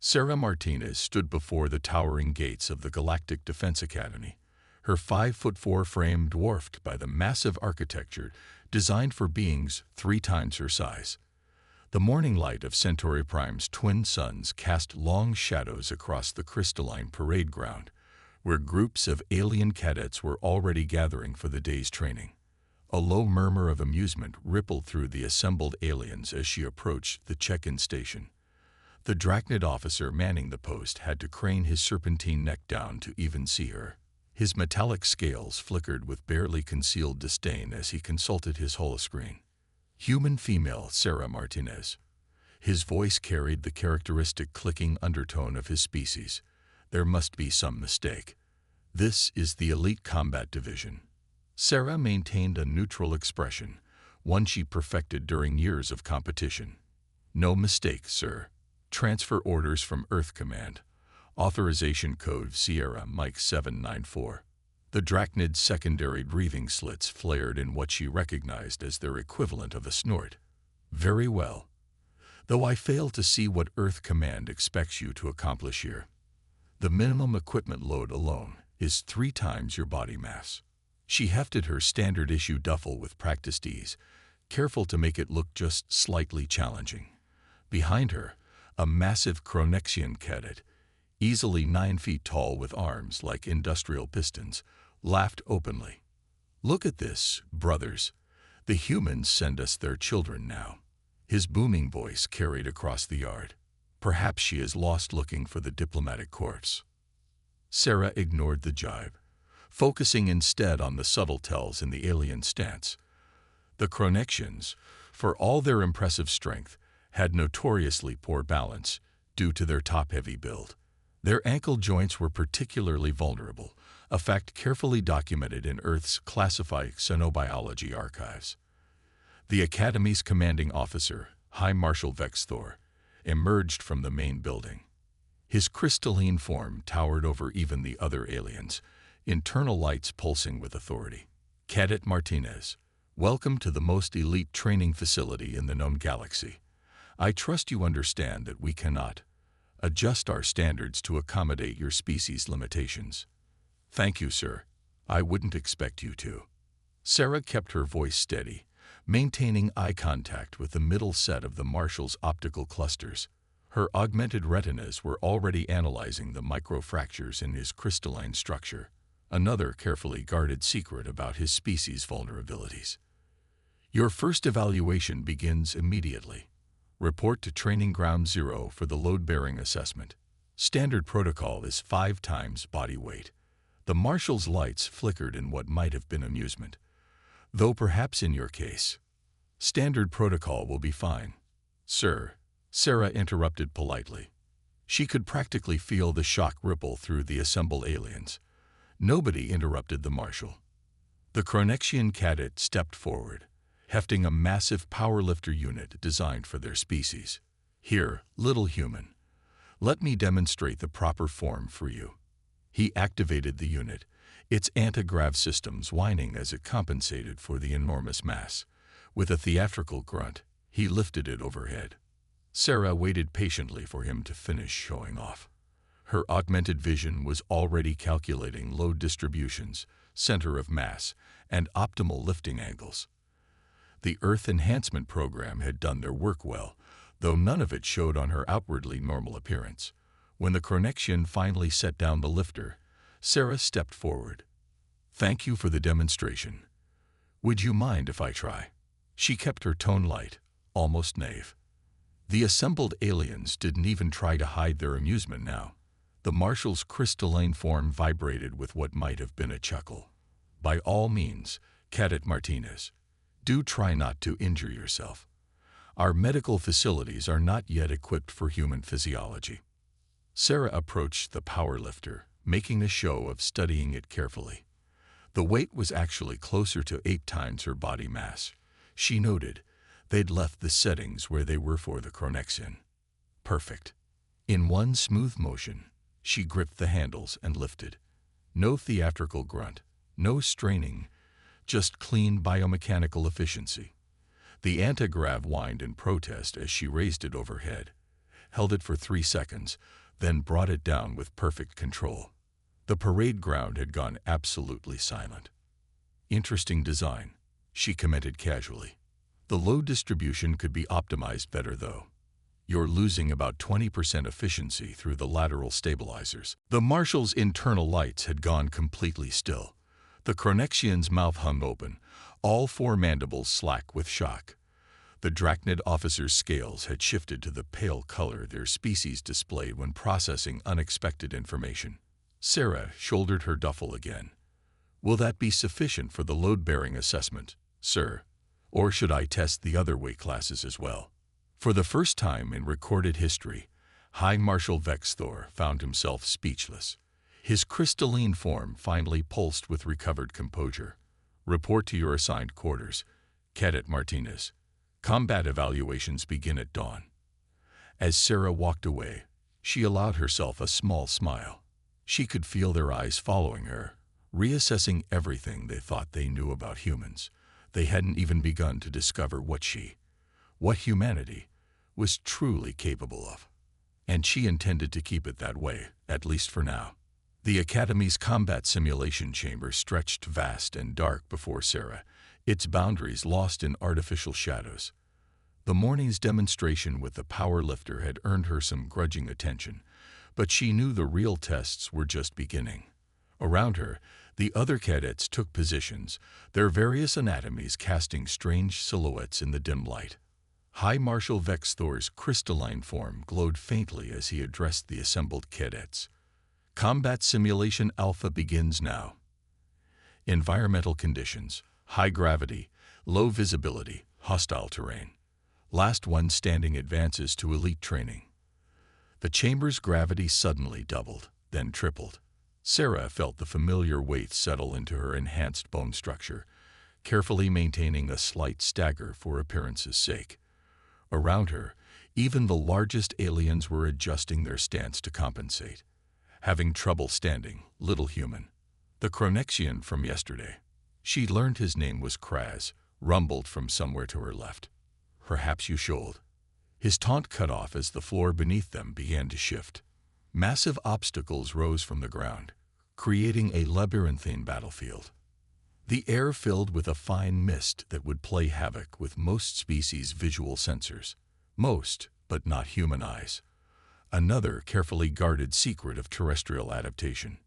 Sarah Martinez stood before the towering gates of the Galactic Defense Academy, her 5'4" frame dwarfed by the massive architecture designed for beings 3 times her size. The morning light of Centauri Prime's twin suns cast long shadows across the crystalline parade ground, where groups of alien cadets were already gathering for the day's training. A low murmur of amusement rippled through the assembled aliens as she approached the check-in station. The Drachnid officer manning the post had to crane his serpentine neck down to even see her. His metallic scales flickered with barely concealed disdain as he consulted his holoscreen. Human female Sarah Martinez. His voice carried the characteristic clicking undertone of his species. There must be some mistake. This is the Elite Combat Division. Sarah maintained a neutral expression, one she perfected during years of competition. No mistake, sir. Transfer orders from Earth Command. Authorization code Sierra Mike 794. The Drachnid's secondary breathing slits flared in what she recognized as their equivalent of a snort. Very well. Though I fail to see what Earth Command expects you to accomplish here. The minimum equipment load alone is 3 times your body mass. She hefted her standard-issue duffel with practiced ease, careful to make it look just slightly challenging. Behind her, a massive Chronexian cadet, easily 9 feet tall with arms like industrial pistons, laughed openly. Look at this, brothers. The humans send us their children now. His booming voice carried across the yard. Perhaps she is lost looking for the diplomatic corps. Sarah ignored the jibe, focusing instead on the subtle tells in the alien stance. The Chronexians, for all their impressive strength, had notoriously poor balance due to their top-heavy build. Their ankle joints were particularly vulnerable, a fact carefully documented in Earth's classified xenobiology archives. The Academy's commanding officer, High Marshal Vexthor, emerged from the main building. His crystalline form towered over even the other aliens, internal lights pulsing with authority. Cadet Martinez, welcome to the most elite training facility in the known galaxy. I trust you understand that we cannot adjust our standards to accommodate your species' limitations. Thank you, sir. I wouldn't expect you to. Sarah kept her voice steady, maintaining eye contact with the middle set of the Marshal's optical clusters. Her augmented retinas were already analyzing the microfractures in his crystalline structure, another carefully guarded secret about his species' vulnerabilities. Your first evaluation begins immediately. Report to Training Ground Zero for the load-bearing assessment. Standard protocol is 5 times body weight. The Marshal's lights flickered in what might have been amusement. Though perhaps in your case, standard protocol will be fine. Sir, Sarah interrupted politely. She could practically feel the shock ripple through the assembled aliens. Nobody interrupted the Marshal. The Chronexian cadet stepped forward, hefting a massive powerlifter unit designed for their species. Here, little human, let me demonstrate the proper form for you. He activated the unit, its anti-grav systems whining as it compensated for the enormous mass. With a theatrical grunt, he lifted it overhead. Sarah waited patiently for him to finish showing off. Her augmented vision was already calculating load distributions, center of mass, and optimal lifting angles. The Earth Enhancement Program had done their work well, though none of it showed on her outwardly normal appearance. When the Chronexian finally set down the lifter, Sarah stepped forward. Thank you for the demonstration. Would you mind if I try? She kept her tone light, almost naive. The assembled aliens didn't even try to hide their amusement now. The Marshal's crystalline form vibrated with what might have been a chuckle. By all means, Cadet Martinez, do try not to injure yourself. Our medical facilities are not yet equipped for human physiology. Sarah approached the powerlifter, making a show of studying it carefully. The weight was actually closer to 8 times her body mass. She noted they'd left the settings where they were for the Chronexian. Perfect. In one smooth motion, she gripped the handles and lifted. No theatrical grunt, no straining, just clean biomechanical efficiency. The anti-grav whined in protest as she raised it overhead. held it for 3 seconds, then brought it down with perfect control. The parade ground had gone absolutely silent. "Interesting design," she commented casually. "The load distribution could be optimized better, though. You're losing about 20% efficiency through the lateral stabilizers." The marshal's internal lights had gone completely still. The Chronexian's mouth hung open, all 4 mandibles slack with shock. The Drachnid officer's scales had shifted to the pale color their species displayed when processing unexpected information. Sarah shouldered her duffel again. "Will that be sufficient for the load-bearing assessment, sir? Or should I test the other weight classes as well?" For the first time in recorded history, High Marshal Vexthor found himself speechless. His crystalline form finally pulsed with recovered composure. "Report to your assigned quarters, Cadet Martinez. Combat evaluations begin at dawn." As Sarah walked away, she allowed herself a small smile. She could feel their eyes following her, reassessing everything they thought they knew about humans. They hadn't even begun to discover what humanity, was truly capable of. And she intended to keep it that way, at least for now. The Academy's combat simulation chamber stretched vast and dark before Sarah, its boundaries lost in artificial shadows. The morning's demonstration with the power lifter had earned her some grudging attention, but she knew the real tests were just beginning. Around her, the other cadets took positions, their various anatomies casting strange silhouettes in the dim light. High Marshal Vexthor's crystalline form glowed faintly as he addressed the assembled cadets. "Combat Simulation Alpha begins now. Environmental conditions: high gravity, low visibility, hostile terrain. Last one standing advances to elite training." The chamber's gravity suddenly doubled, then tripled. Sarah felt the familiar weight settle into her enhanced bone structure, carefully maintaining a slight stagger for appearance's sake. Around her, even the largest aliens were adjusting their stance to compensate. "Having trouble standing, little human." The Chronexian from yesterday, she learned his name was Kraz, rumbled from somewhere to her left. "Perhaps you should." His taunt cut off as the floor beneath them began to shift. Massive obstacles rose from the ground, creating a labyrinthine battlefield. The air filled with a fine mist that would play havoc with most species' visual sensors. Most, but not human eyes. Another carefully guarded secret of terrestrial adaptation.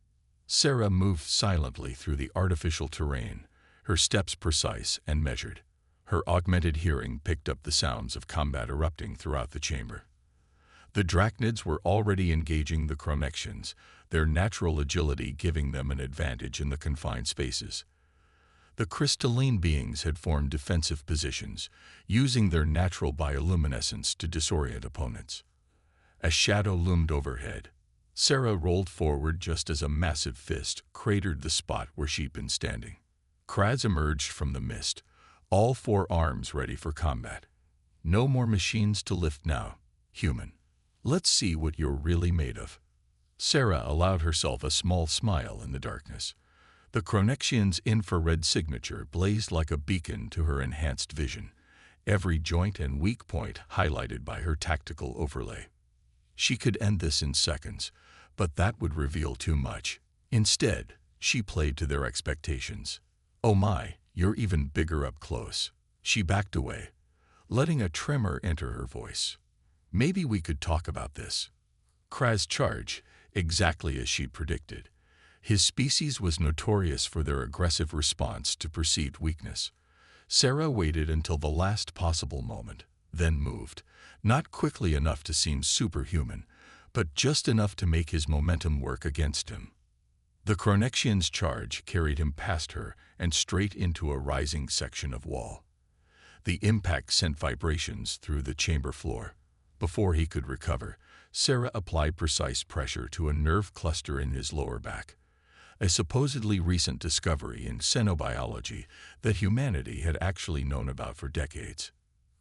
Sarah moved silently through the artificial terrain, her steps precise and measured. Her augmented hearing picked up the sounds of combat erupting throughout the chamber. The Drachnids were already engaging the Chronexians, their natural agility giving them an advantage in the confined spaces. The crystalline beings had formed defensive positions, using their natural bioluminescence to disorient opponents. A shadow loomed overhead. Sarah rolled forward just as a massive fist cratered the spot where she'd been standing. Kraz emerged from the mist, all 4 arms ready for combat. "No more machines to lift now, human. Let's see what you're really made of." Sarah allowed herself a small smile in the darkness. The Chronexian's infrared signature blazed like a beacon to her enhanced vision, every joint and weak point highlighted by her tactical overlay. She could end this in seconds, but that would reveal too much. Instead, she played to their expectations. "Oh my, you're even bigger up close." She backed away, letting a tremor enter her voice. "Maybe we could talk about this." Kraz charged, exactly as she'd predicted. His species was notorious for their aggressive response to perceived weakness. Sarah waited until the last possible moment, then moved, not quickly enough to seem superhuman, but just enough to make his momentum work against him. The Chronexian's charge carried him past her and straight into a rising section of wall. The impact sent vibrations through the chamber floor. Before he could recover, Sarah applied precise pressure to a nerve cluster in his lower back, a supposedly recent discovery in xenobiology that humanity had actually known about for decades.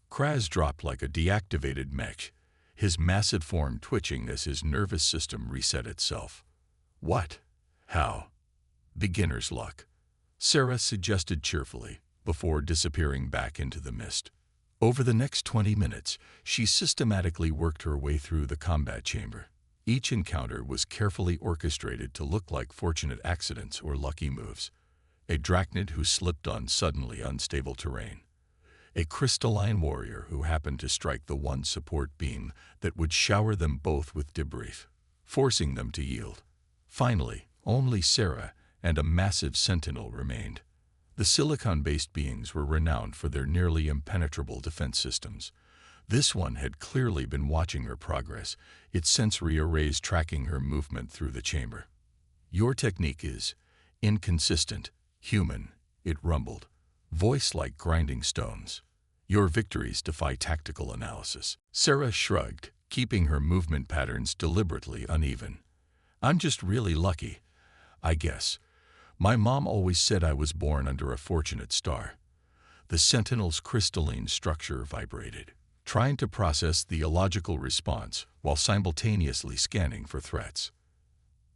Kraz dropped like a deactivated mech, his massive form twitching as his nervous system reset itself. "What? How?" "Beginner's luck," Sarah suggested cheerfully, before disappearing back into the mist. Over the next 20 minutes, she systematically worked her way through the combat chamber. Each encounter was carefully orchestrated to look like fortunate accidents or lucky moves. A drachnid who slipped on suddenly unstable terrain. A crystalline warrior who happened to strike the one support beam that would shower them both with debris, forcing them to yield. Finally, only Sarah and a massive sentinel remained. The silicon-based beings were renowned for their nearly impenetrable defense systems. This one had clearly been watching her progress, its sensory arrays tracking her movement through the chamber. "Your technique is inconsistent, human," it rumbled, voice like grinding stones. "Your victories defy tactical analysis." Sarah shrugged, keeping her movement patterns deliberately uneven. "I'm just really lucky, I guess. My mom always said I was born under a fortunate star." The sentinel's crystalline structure vibrated, trying to process the illogical response while simultaneously scanning for threats.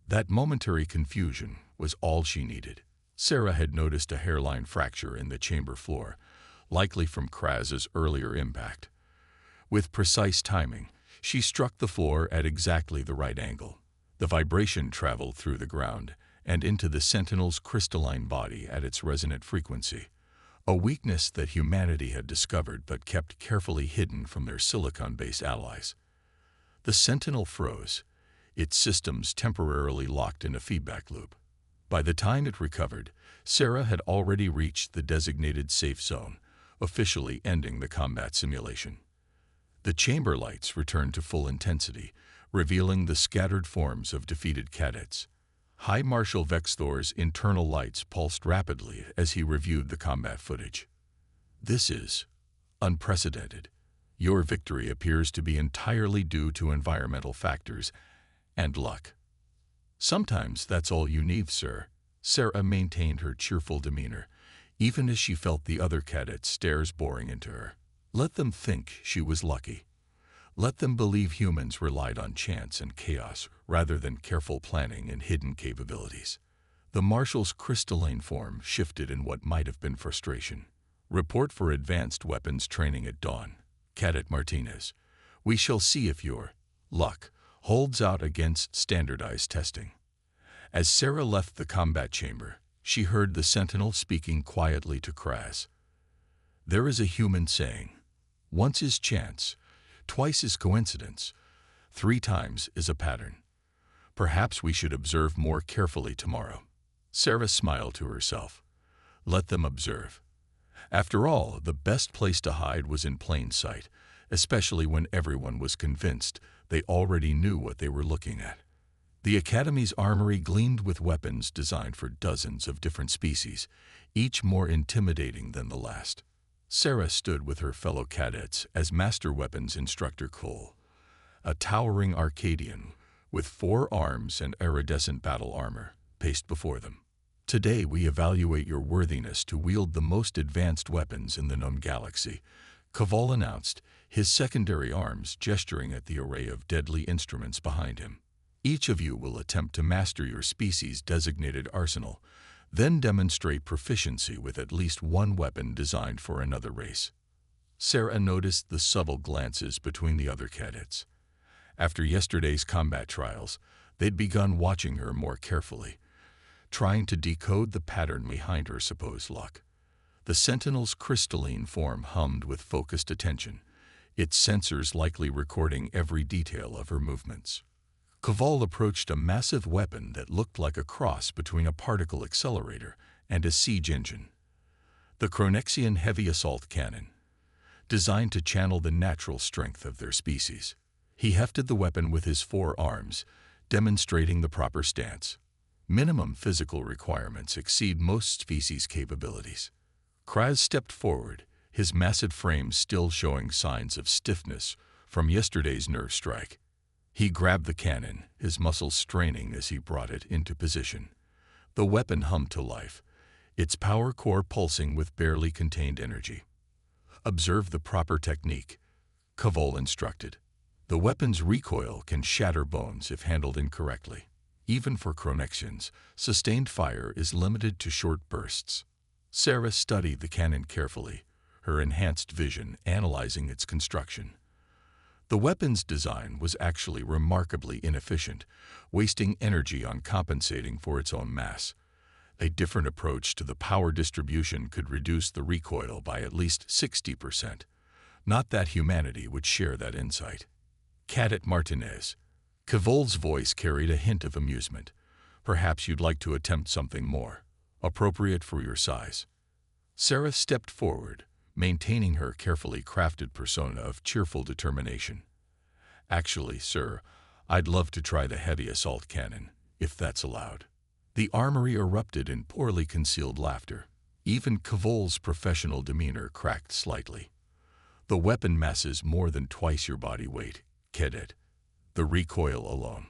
That momentary confusion was all she needed. Sarah had noticed a hairline fracture in the chamber floor, likely from Kraz's earlier impact. With precise timing, she struck the floor at exactly the right angle. The vibration traveled through the ground and into the sentinel's crystalline body at its resonant frequency, a weakness that humanity had discovered but kept carefully hidden from their silicon-based allies. The sentinel froze, its systems temporarily locked in a feedback loop. By the time it recovered, Sarah had already reached the designated safe zone, officially ending the combat simulation. The chamber lights returned to full intensity, revealing the scattered forms of defeated cadets. High Marshal Vexthor's internal lights pulsed rapidly as he reviewed the combat footage. "This is unprecedented. Your victory appears to be entirely due to environmental factors and luck." "Sometimes that's all you need, sir." Sarah maintained her cheerful demeanor, even as she felt the other cadets' stares boring into her. Let them think she was lucky. Let them believe humans relied on chance and chaos rather than careful planning and hidden capabilities. The Marshal's crystalline form shifted in what might have been frustration. "Report for advanced weapons training at dawn. Cadet Martinez, we shall see if your luck holds out against standardized testing." As Sarah left the combat chamber, she heard the sentinel speaking quietly to Kraz. "There is a human saying, 'Once is chance, twice is coincidence, 3 times is a pattern.' Perhaps we should observe more carefully tomorrow." Sarah smiled to herself. Let them observe. After all, the best place to hide was in plain sight, especially when everyone was convinced they already knew what they were looking at. The Academy's armory gleamed with weapons designed for dozens of different species, each more intimidating than the last. Sarah stood with her fellow cadets as Master Weapons Instructor Cole, a towering Arcadian with 4 arms and iridescent battle armor, paced before them. "Today we evaluate your worthiness to wield the most advanced weapons in the known galaxy," Kaval announced, his secondary arms gesturing at the array of deadly instruments behind him. "Each of you will attempt to master your species-designated arsenal, then demonstrate proficiency with at least one weapon designed for another race." Sarah noticed the subtle glances between the other cadets. After yesterday's combat trials, they'd begun watching her more carefully, trying to decode the pattern behind her supposed luck. The sentinel's crystalline form hummed with focused attention, its sensors likely recording every detail of her movements. Kaval approached a massive weapon that looked like a cross between a particle accelerator and a siege engine. The Chronexian heavy assault cannon, designed to channel the natural strength of their species. He hefted the weapon with his 4 arms, demonstrating the proper stance. Minimum physical requirements exceed most species' capabilities. Kraz stepped forward, his massive frame still showing signs of stiffness from yesterday's nerve strike. He grabbed the cannon, his muscles straining as he brought it into position. The weapon hummed to life, its power core pulsing with barely contained energy. "Observe the proper technique," Kaval instructed. "The weapon's recoil can shatter bones if handled incorrectly. Even for Chronexians, sustained fire is limited to short bursts." Sarah studied the cannon carefully, her enhanced vision analyzing its construction. The weapon's design was actually remarkably inefficient, wasting energy on compensating for its own mass. A different approach to the power distribution could reduce the recoil by at least 60%. Not that humanity would share that insight. Cadet Martinez. Cavol's voice carried a hint of amusement. Perhaps you'd like to attempt something more appropriate for your size. Sarah stepped forward, maintaining her carefully crafted persona of cheerful determination. Actually, sir, I'd love to try the heavy assault cannon, if that's allowed. The armory erupted in poorly concealed laughter. Even Cavol's professional demeanor cracked slightly. The weapon masses more than twice your body weight, cadet. The recoil alone.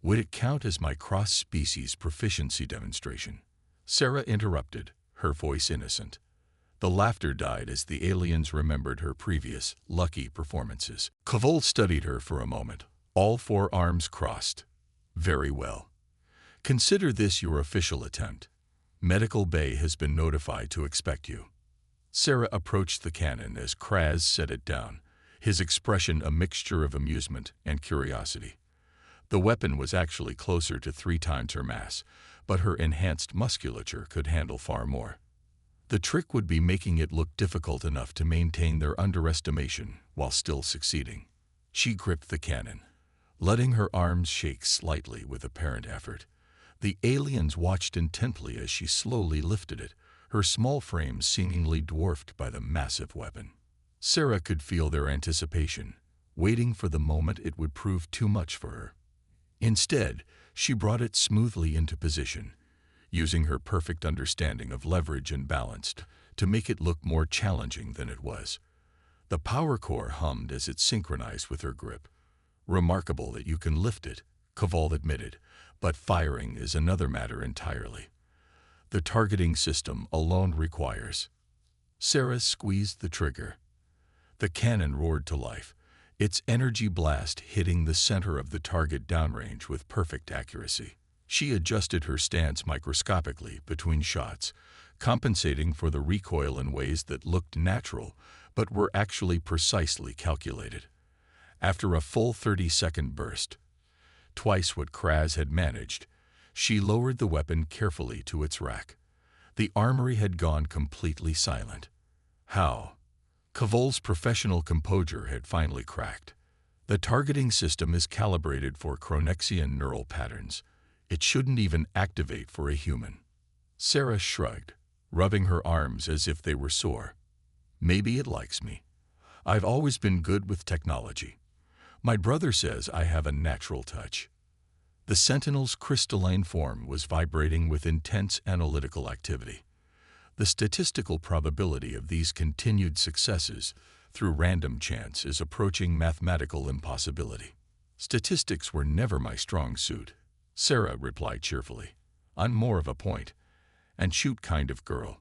Would it count as my cross-species proficiency demonstration? Sarah interrupted, her voice innocent. The laughter died as the aliens remembered her previous, lucky performances. Cavol studied her for a moment, all four arms crossed. Very well. Consider this your official attempt. Medical Bay has been notified to expect you. Sarah approached the cannon as Kraz set it down, his expression a mixture of amusement and curiosity. The weapon was actually closer to 3 times her mass, but her enhanced musculature could handle far more. The trick would be making it look difficult enough to maintain their underestimation while still succeeding. She gripped the cannon, letting her arms shake slightly with apparent effort. The aliens watched intently as she slowly lifted it, her small frame seemingly dwarfed by the massive weapon. Sarah could feel their anticipation, waiting for the moment it would prove too much for her. Instead, she brought it smoothly into position, using her perfect understanding of leverage and balance to make it look more challenging than it was. The power core hummed as it synchronized with her grip. Remarkable that you can lift it, Caval admitted, but firing is another matter entirely. The targeting system alone requires. Sarah squeezed the trigger. The cannon roared to life, its energy blast hitting the center of the target downrange with perfect accuracy. She adjusted her stance microscopically between shots, compensating for the recoil in ways that looked natural but were actually precisely calculated. After a full 30-second burst, twice what Kraz had managed, she lowered the weapon carefully to its rack. The armory had gone completely silent. How? Cavol's professional composure had finally cracked. The targeting system is calibrated for Chronexian neural patterns. It shouldn't even activate for a human. Sarah shrugged, rubbing her arms as if they were sore. Maybe it likes me. I've always been good with technology. My brother says I have a natural touch. The Sentinel's crystalline form was vibrating with intense analytical activity. The statistical probability of these continued successes through random chance is approaching mathematical impossibility. Statistics were never my strong suit, Sarah replied cheerfully. I'm more of a point-and-shoot kind of girl.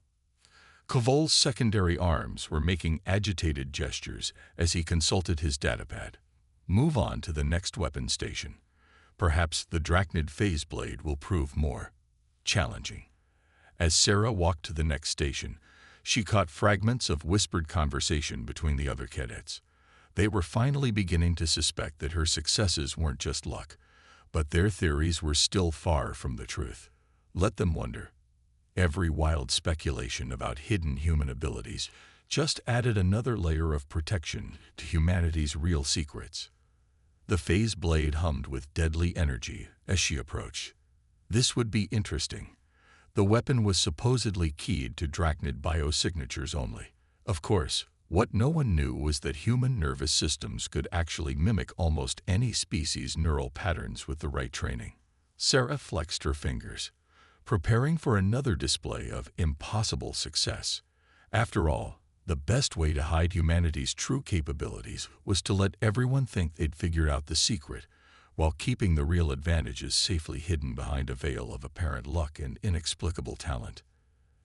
Cavol's secondary arms were making agitated gestures as he consulted his datapad. Move on to the next weapon station. Perhaps the Drachnid phase blade will prove more challenging. As Sarah walked to the next station, she caught fragments of whispered conversation between the other cadets. They were finally beginning to suspect that her successes weren't just luck, but their theories were still far from the truth. Let them wonder. Every wild speculation about hidden human abilities just added another layer of protection to humanity's real secrets. The phase blade hummed with deadly energy as she approached. This would be interesting. The weapon was supposedly keyed to Drachnid biosignatures only. Of course, what no one knew was that human nervous systems could actually mimic almost any species' neural patterns with the right training. Sarah flexed her fingers, preparing for another display of impossible success. After all, the best way to hide humanity's true capabilities was to let everyone think they'd figured out the secret, while keeping the real advantages safely hidden behind a veil of apparent luck and inexplicable talent.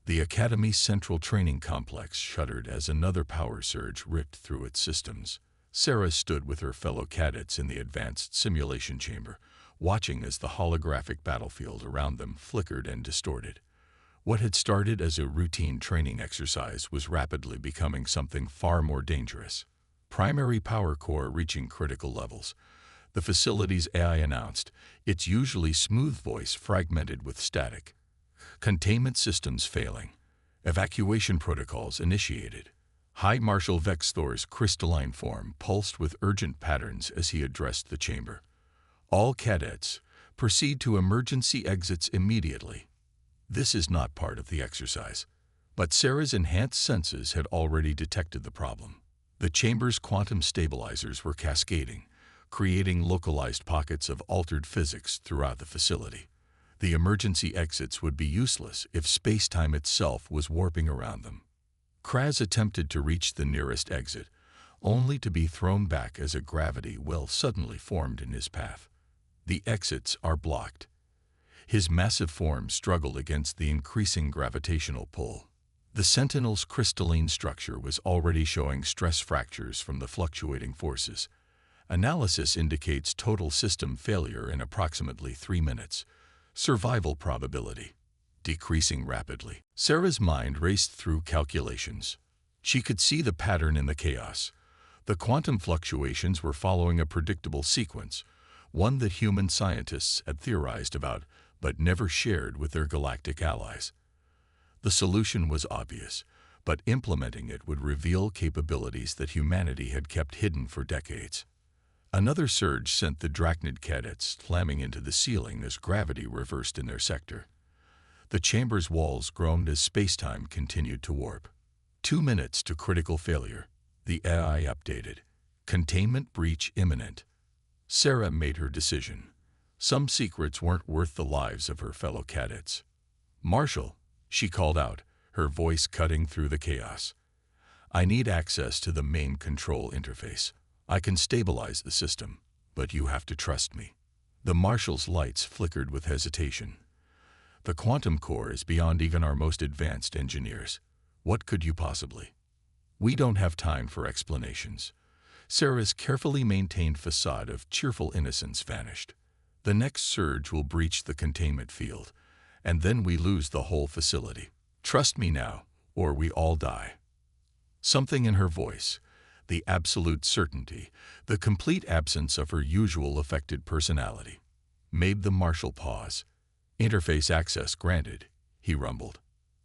The Academy's central training complex shuddered as another power surge ripped through its systems. Sarah stood with her fellow cadets in the advanced simulation chamber, watching as the holographic battlefield around them flickered and distorted. What had started as a routine training exercise was rapidly becoming something far more dangerous. Primary power core reaching critical levels. The facility's AI announced, its usually smooth voice fragmented with static. Containment systems failing. Evacuation protocols initiated. High Marshal Vexthor's crystalline form pulsed with urgent patterns as he addressed the chamber. All cadets, proceed to emergency exits immediately. This is not part of the exercise. But Sarah's enhanced senses had already detected the problem. The chamber's quantum stabilizers were cascading, creating localized pockets of altered physics throughout the facility. The emergency exits would be useless if space-time itself was warping around them. Kraz attempted to reach the nearest exit, only to be thrown back as a gravity well suddenly formed in his path. The exits are blocked. His massive form struggled against the increasing gravitational pull. The Sentinel's crystalline structure was already showing stress fractures from the fluctuating forces. Analysis indicates total system failure in approximately 3 minutes. Survival probability decreasing rapidly. Sarah's mind raced through calculations. She could see the pattern in the chaos. The quantum fluctuations were following a predictable sequence, one that human scientists had theorized about but never shared with their galactic allies. The solution was obvious, but implementing it would reveal capabilities that humanity had kept hidden for decades. Another surge sent the Drachnid cadets slamming into the ceiling as gravity reversed in their sector. The chamber's walls groaned as space-time continued to warp. 2 minutes to critical failure. The AI updated. Containment breach imminent. Sarah made her decision. Some secrets weren't worth the lives of her fellow cadets. "Marshal," she called out, her voice cutting through the chaos. "I need access to the main control interface. I can stabilize the system, but you have to trust me." The Marshal's lights flickered with hesitation. "The quantum core is beyond even our most advanced engineers. What could you possibly?" "We don't have time for explanations." Sarah's carefully maintained facade of cheerful innocence vanished. "The next surge will breach the containment field, and then we lose the whole facility. Trust me now, or we all die." Something in her voice, the absolute certainty, the complete absence of her usual affected personality, made the Marshal pause. "Interface access granted," he rumbled.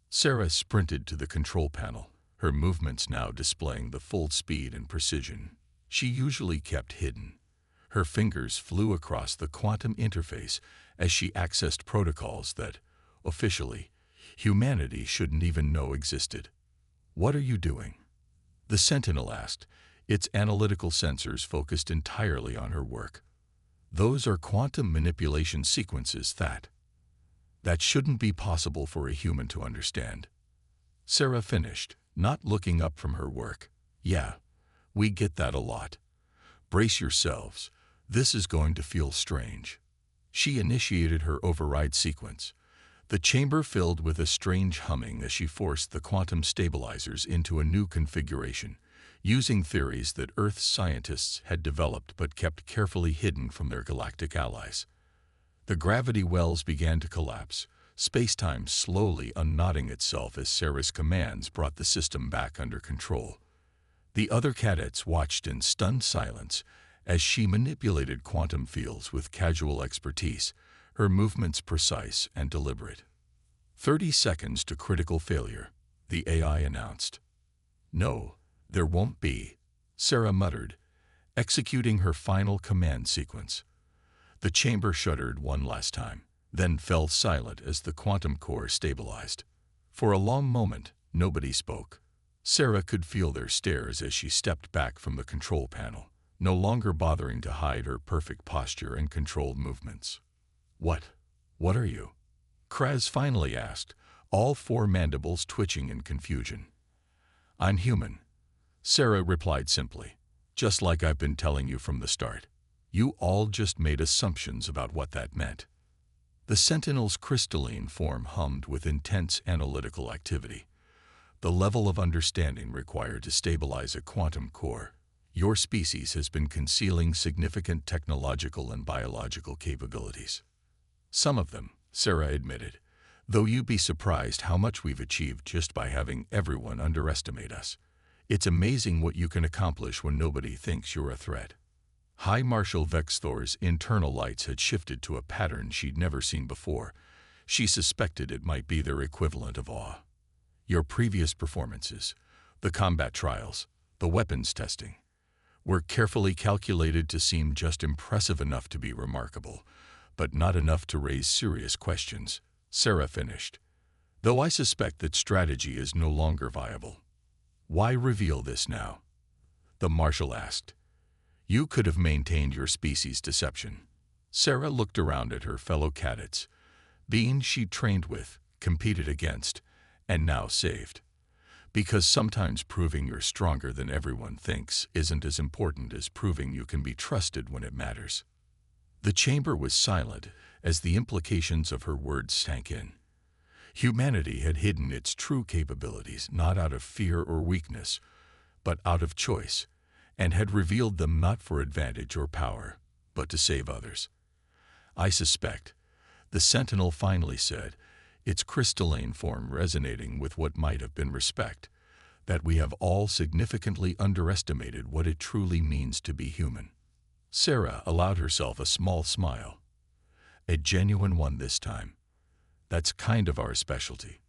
Sarah sprinted to the control panel, her movements now displaying the full speed and precision she usually kept hidden. Her fingers flew across the quantum interface as she accessed protocols that, officially, humanity shouldn't even know existed. "What are you doing?" the Sentinel asked, its analytical sensors focused entirely on her work. "Those are quantum manipulation sequences that shouldn't be possible for a human to understand." Sarah finished, not looking up from her work. "Yeah, we get that a lot. Brace yourselves. This is going to feel strange." She initiated her override sequence. The chamber filled with a strange humming as she forced the quantum stabilizers into a new configuration, using theories that Earth's scientists had developed but kept carefully hidden from their galactic allies. The gravity wells began to collapse, space-time slowly unknotting itself as Sarah's commands brought the system back under control. The other cadets watched in stunned silence as she manipulated quantum fields with casual expertise, her movements precise and deliberate. 30 seconds to critical failure, the AI announced. "No, there won't be," Sarah muttered, executing her final command sequence. The chamber shuddered one last time, then fell silent as the quantum core stabilized. For a long moment, nobody spoke. Sarah could feel their stares as she stepped back from the control panel, no longer bothering to hide her perfect posture and controlled movements. What are you?" Kraz finally asked, all 4 mandibles twitching in confusion. "I'm human," Sarah replied simply, "just like I've been telling you from the start. You all just made assumptions about what that meant." The Sentinel's crystalline form hummed with intense analytical activity. "The level of understanding required to stabilize a quantum core. Your species has been concealing significant technological and biological capabilities." "Some of them," Sarah admitted, Though you'd be surprised how much we've achieved just by having everyone underestimate us. It's amazing what you can accomplish when nobody thinks you're a threat. High Marshal Vexthor's internal lights had shifted to a pattern she'd never seen before. She suspected it might be their equivalent of awe. Your previous performances, the combat trials, the weapons testing, were carefully calculated to seem just impressive enough to be remarkable, but not enough to raise serious questions, Sarah finished. Though I suspect that strategy is no longer viable. Why reveal this now? The Marshal asked. You could have maintained your species' deception. Sarah looked around at her fellow cadets, beings she'd trained with, competed against, and now saved. Because sometimes proving you're stronger than everyone thinks isn't as important as proving you can be trusted when it matters. The chamber was silent as the implications of her words sank in. Humanity had hidden its true capabilities not out of fear or weakness, but out of choice, and had revealed them not for advantage or power, but to save others. I suspect, the Sentinel finally said, its crystalline form resonating with what might have been respect, that we have all significantly underestimated what it truly means to be human. Sarah allowed herself a small smile. A genuine one this time. That's kind of our specialty.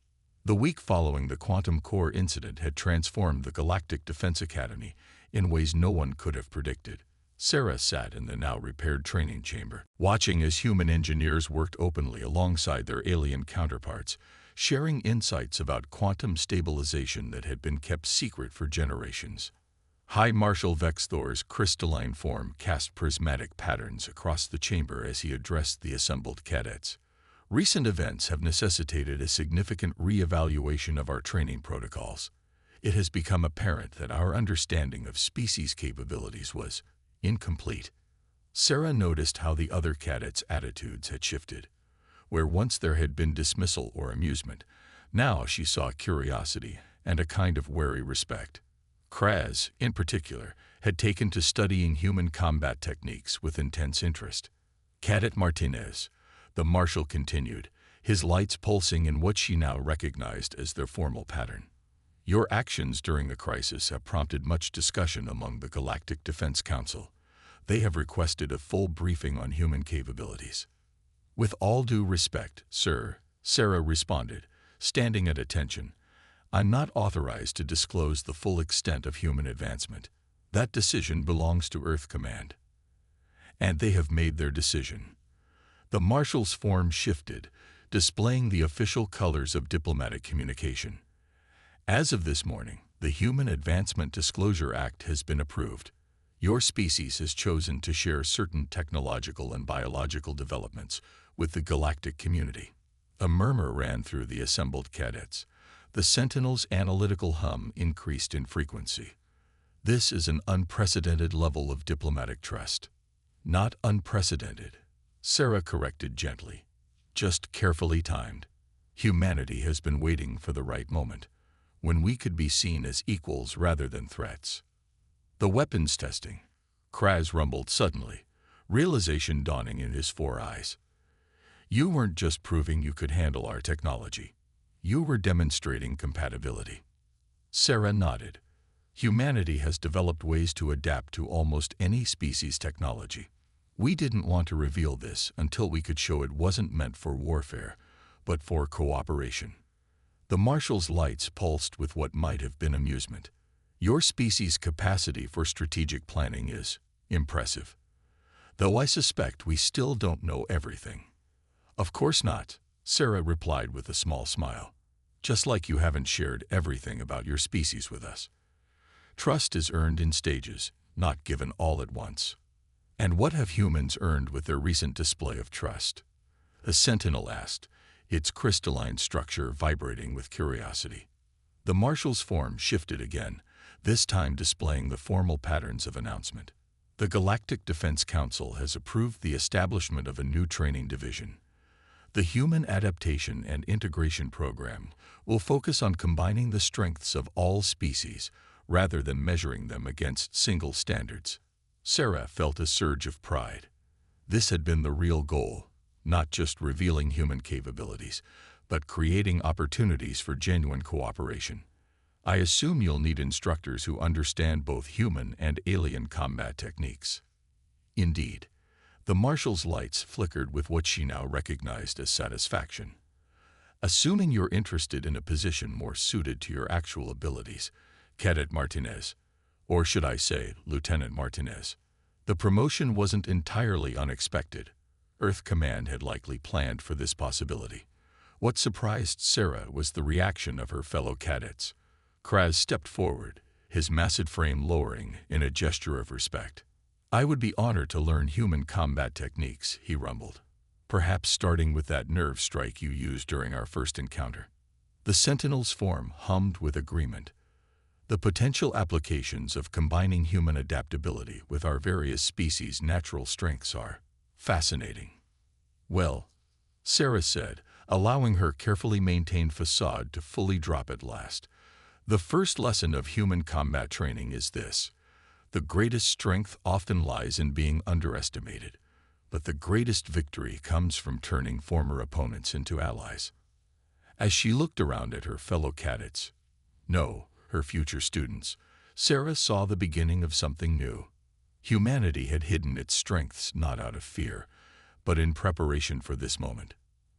The week following the quantum core incident had transformed the Galactic Defense Academy in ways no one could have predicted. Sarah sat in the now repaired training chamber, watching as human engineers worked openly alongside their alien counterparts, sharing insights about quantum stabilization that had been kept secret for generations. High Marshal Vexthor's crystalline form cast prismatic patterns across the chamber as he addressed the assembled cadets. Recent events have necessitated a significant re-evaluation of our training protocols. It has become apparent that our understanding of species capabilities was incomplete. Sarah noticed how the other cadets' attitudes had shifted. Where once there had been dismissal or amusement, now she saw curiosity and a kind of wary respect. Kraz, in particular, had taken to studying human combat techniques with intense interest. Cadet Martinez, the Marshal continued, his lights pulsing in what she now recognized as their formal pattern. Your actions during the crisis have prompted much discussion among the Galactic Defense Council. They have requested a full briefing on human capabilities. With all due respect, sir, Sarah responded, standing at attention, I'm not authorized to disclose the full extent of human advancement. That decision belongs to Earth Command. And they have made their decision. The Marshal's form shifted, displaying the official colors of diplomatic communication. As of this morning, the Human Advancement Disclosure Act has been approved. Your species has chosen to share certain technological and biological developments with the galactic community. A murmur ran through the assembled cadets. The Sentinel's analytical hum increased in frequency. This is an unprecedented level of diplomatic trust. Not unprecedented, Sarah corrected gently. Just carefully timed. Humanity has been waiting for the right moment, when we could be seen as equals rather than threats. The weapons testing, Kraz rumbled suddenly, realization dawning in his four eyes. You weren't just proving you could handle our technology. You were demonstrating compatibility. Sarah nodded. Humanity has developed ways to adapt to almost any species' technology. We didn't want to reveal this until we could show it wasn't meant for warfare, but for cooperation. The Marshal's lights pulsed with what might have been amusement. Your species' capacity for strategic planning is impressive. Though I suspect we still don't know everything. Of course not, Sarah replied with a small smile. Just like you haven't shared everything about your species with us. Trust is earned in stages, not given all at once. And what have humans earned with their recent display of trust? A Sentinel asked, its crystalline structure vibrating with curiosity. The Marshal's form shifted again, this time displaying the formal patterns of announcement. The Galactic Defense Council has approved the establishment of a new training division. The Human Adaptation and Integration Program will focus on combining the strengths of all species rather than measuring them against single standards. Sarah felt a surge of pride. This had been the real goal, not just revealing human capabilities, but creating opportunities for genuine cooperation. I assume you'll need instructors who understand both human and alien combat techniques. Indeed, the marshal's lights flickered with what she now recognized as satisfaction. Assuming you're interested in a position more suited to your actual abilities, Cadet Martinez, or should I say, Lieutenant Martinez, the promotion wasn't entirely unexpected. Earth Command had likely planned for this possibility. What surprised Sarah was the reaction of her fellow cadets. Kraz stepped forward, his massive frame lowering in a gesture of respect. "I would be honored to learn human combat techniques," he rumbled. "Perhaps starting with that nerve strike you used during our first encounter." The Sentinel's form hummed with agreement. The potential applications of combining human adaptability with our various species' natural strengths are fascinating. "Well," Sarah said, allowing her carefully maintained facade to fully drop at last, "the first lesson of human combat training is this: the greatest strength often lies in being underestimated, but the greatest victory comes from turning former opponents into allies." As she looked around at her fellow cadets, no, her future students, Sarah saw the beginning of something new. Humanity had hidden its strengths not out of fear, but in preparation for this moment.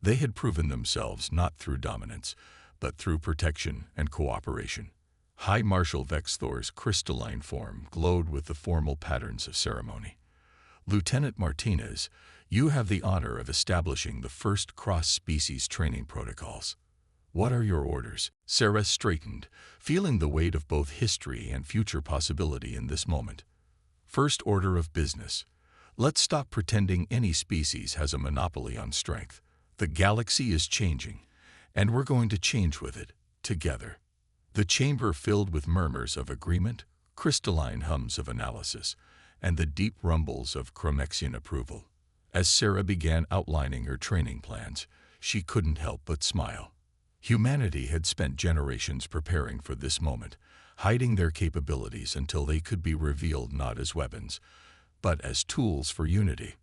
They had proven themselves not through dominance, but through protection and cooperation. High Marshal Vexthor's crystalline form glowed with the formal patterns of ceremony. "Lieutenant Martinez, you have the honor of establishing the first cross-species training protocols. What are your orders?" Sarah straightened, feeling the weight of both history and future possibility in this moment. "First order of business. Let's stop pretending any species has a monopoly on strength. The galaxy is changing, and we're going to change with it, together." The chamber filled with murmurs of agreement, crystalline hums of analysis, and the deep rumbles of Chromexian approval. As Sarah began outlining her training plans, she couldn't help but smile. Humanity had spent generations preparing for this moment, hiding their capabilities until they could be revealed not as weapons, but as tools for unity.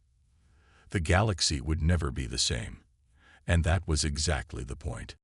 The galaxy would never be the same, and that was exactly the point.